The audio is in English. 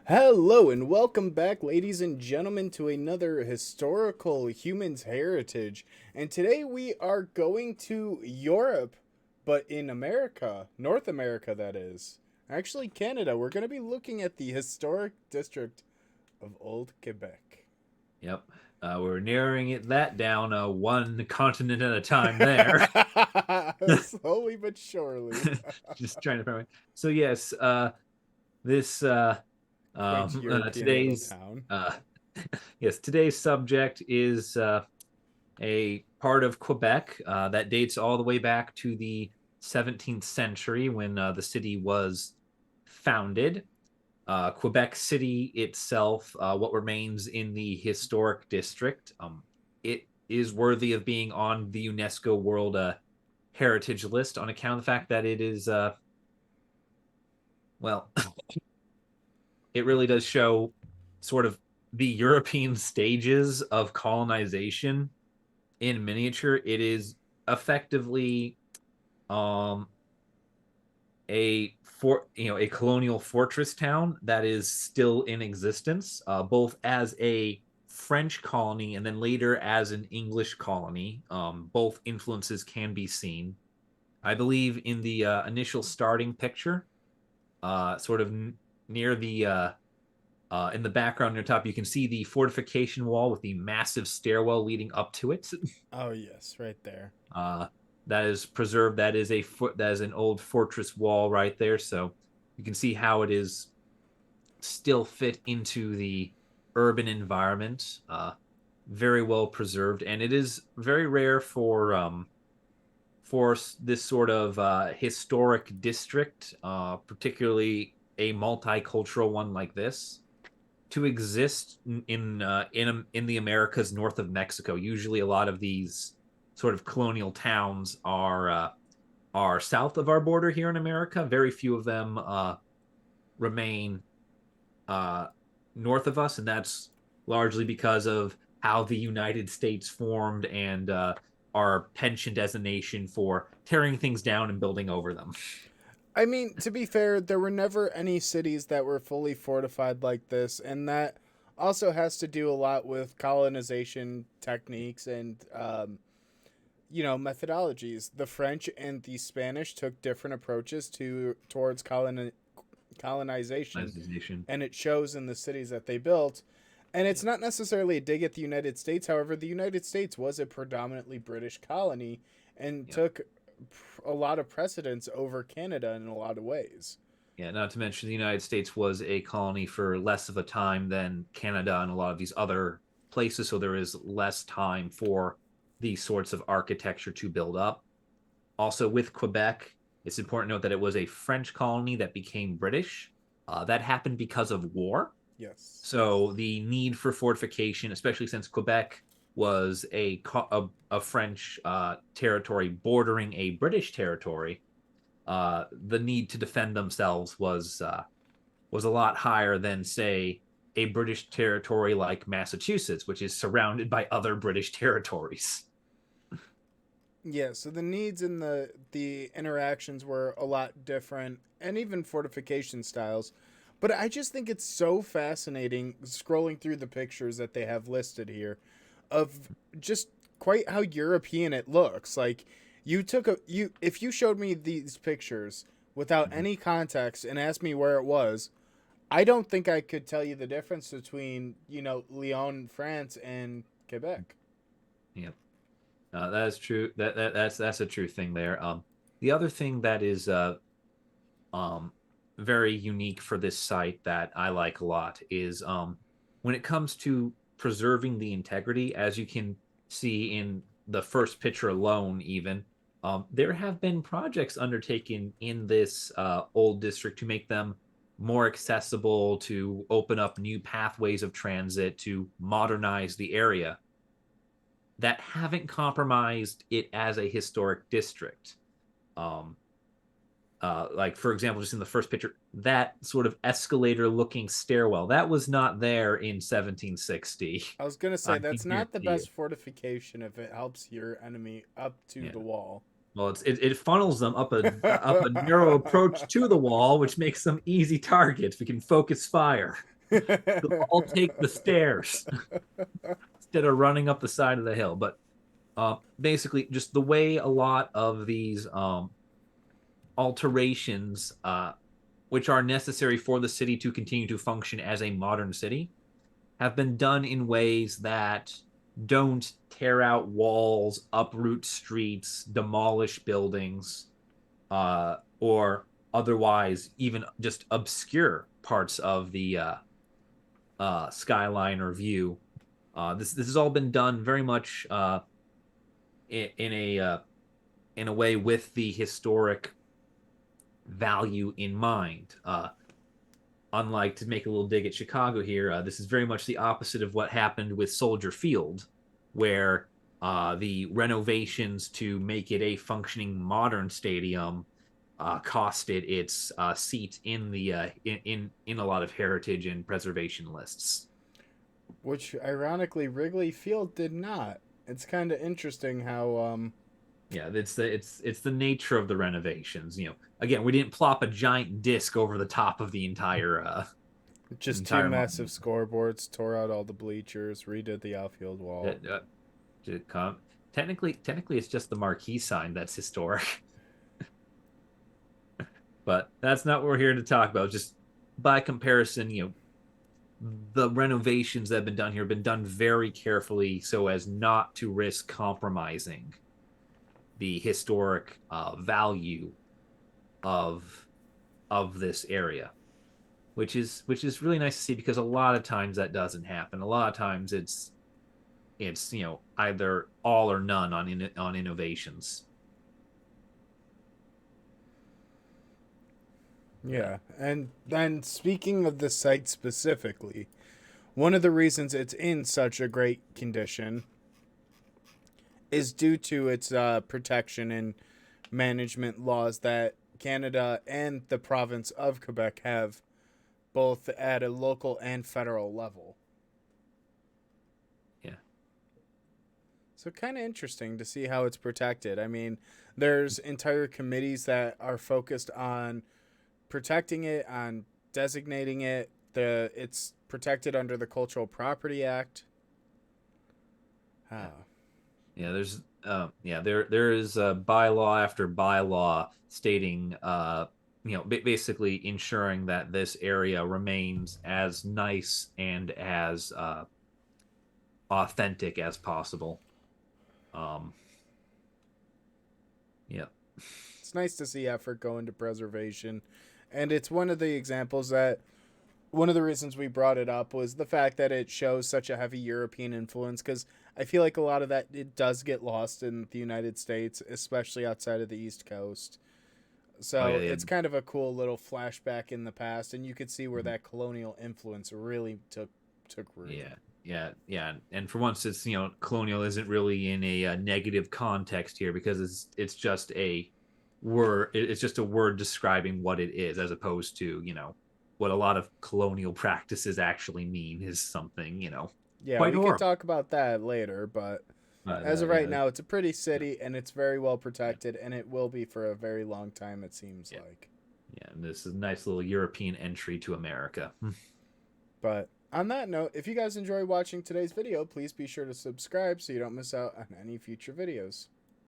Hello and welcome back, ladies and gentlemen, to another historical humans heritage. And today we are going to Europe, but in America, North America, that is. Actually, Canada. We're going to be looking at the historic district of Old Quebec. Yep. We're narrowing that down one continent at a time there. Slowly but surely. Just trying to find. So yes, this Quaint European little today's town. yes, today's subject is a part of Quebec that dates all the way back to the 17th century when the city was founded. Quebec City itself, what remains in the historic district, it is worthy of being on the UNESCO World Heritage List on account of the fact that it is, well, it really does show sort of the European stages of colonization in miniature. It is effectively um, a colonial fortress town that is still in existence, both as a French colony and then later as an English colony. Both influences can be seen. I believe in the initial starting picture, sort of near the in the background near top, you can see the fortification wall with the massive stairwell leading up to it. Oh, yes, right there. Uh, that is preserved. That is an old fortress wall right there. So you can see how it is still fit into the urban environment. Very well preserved, and it is very rare for this sort of historic district, particularly a multicultural one like this, to exist in the Americas north of Mexico. Usually, a lot of these sort of colonial towns are south of our border here in America. Very few of them remain uh, north of us, and that's largely because of how the United States formed and are pensioned as a nation for tearing things down and building over them. I mean, to be fair, there were never any cities that were fully fortified like this, and that also has to do a lot with colonization techniques and, methodologies. The French and the Spanish took different approaches towards colonization, Nation. and it shows in the cities that they built. And it's Yeah. not necessarily a dig at the United States. However, the United States was a predominantly British colony and Yeah. took a lot of precedence over Canada in a lot of ways. Yeah, not to mention the United States was a colony for less of a time than Canada and a lot of these other places, so there is less time for these sorts of architecture to build up. Also, with Quebec, it's important to note that it was a French colony that became British. That happened because of war. Yes. So the need for fortification, especially since Quebec was a French territory bordering a British territory, the need to defend themselves was a lot higher than, say, a British territory like Massachusetts, which is surrounded by other British territories. Yeah, so the needs and the interactions were a lot different and even fortification styles. But I just think it's so fascinating scrolling through the pictures that they have listed here of just quite how European it looks. Like you took a you if you showed me these pictures without Mhm. any context and asked me where it was, I don't think I could tell you the difference between, Lyon, France and Quebec. Yeah, that is true. That's a true thing there. The other thing that is um, very unique for this site that I like a lot is when it comes to preserving the integrity, as you can see in the first picture alone, even. There have been projects undertaken in this old district to make them more accessible, to open up new pathways of transit, to modernize the area that haven't compromised it as a historic district. Um, like for example, just in the first picture, that sort of escalator looking stairwell that was not there in 1760. I was gonna I say can that's not the guarantee you. best fortification if it helps your enemy up to Yeah. the wall. Well, it funnels them up a narrow approach to the wall, which makes them easy targets. We can focus fire. They'll all take the stairs instead of running up the side of the hill. But basically, just the way a lot of these alterations, which are necessary for the city to continue to function as a modern city, have been done in ways that don't tear out walls, uproot streets, demolish buildings, or otherwise even just obscure parts of the skyline or view. This has all been done very much in a way with the historic value in mind. Unlike, to make a little dig at Chicago here, this is very much the opposite of what happened with Soldier Field, where the renovations to make it a functioning modern stadium cost it its seat in the in a lot of heritage and preservation lists. Which ironically Wrigley Field did not. It's kind of interesting how Yeah, it's the nature of the renovations. Again, we didn't plop a giant disc over the top of the just two entire massive monument. scoreboards, tore out all the bleachers, redid the outfield wall. Uh, technically, it's just the marquee sign that's historic. But that's not what we're here to talk about. Just by comparison, the renovations that have been done here have been done very carefully so as not to risk compromising the historic value of this area, which is really nice to see, because a lot of times that doesn't happen. A lot of times it's either all or none on innovations. Yeah. Yeah, and then speaking of the site specifically, one of the reasons it's in such a great condition is due to its protection and management laws that Canada and the province of Quebec have, both at a local and federal level. Yeah. So kind of interesting to see how it's protected. I mean, there's entire committees that are focused on protecting it, on designating it. It's protected under the Cultural Property Act. Yeah. Oh. There is bylaw after bylaw stating basically ensuring that this area remains as nice and as authentic as possible. Um, yeah. It's nice to see effort go into preservation. And it's one of the examples that one of the reasons we brought it up was the fact that it shows such a heavy European influence, because I feel like a lot of that it does get lost in the United States, especially outside of the East Coast. Oh So yeah, yeah, it's kind of a cool little flashback in the past, and you could see where mhm, that colonial influence really took root. yeah. And for once, it's colonial isn't really in a, negative context here, because it's just a word. It's just a word describing what it is, as opposed to what a lot of colonial practices actually mean is something Yeah, quite we could horrible. talk about that later, but But as of right yeah, now, it's a pretty yeah, city and it's very well yeah, protected, and it will be for a very long time, it seems yeah, like. yeah. And this is a nice little European entry to America. But on that note, if you guys enjoy watching today's video, please be sure to subscribe so you don't miss out on any future videos.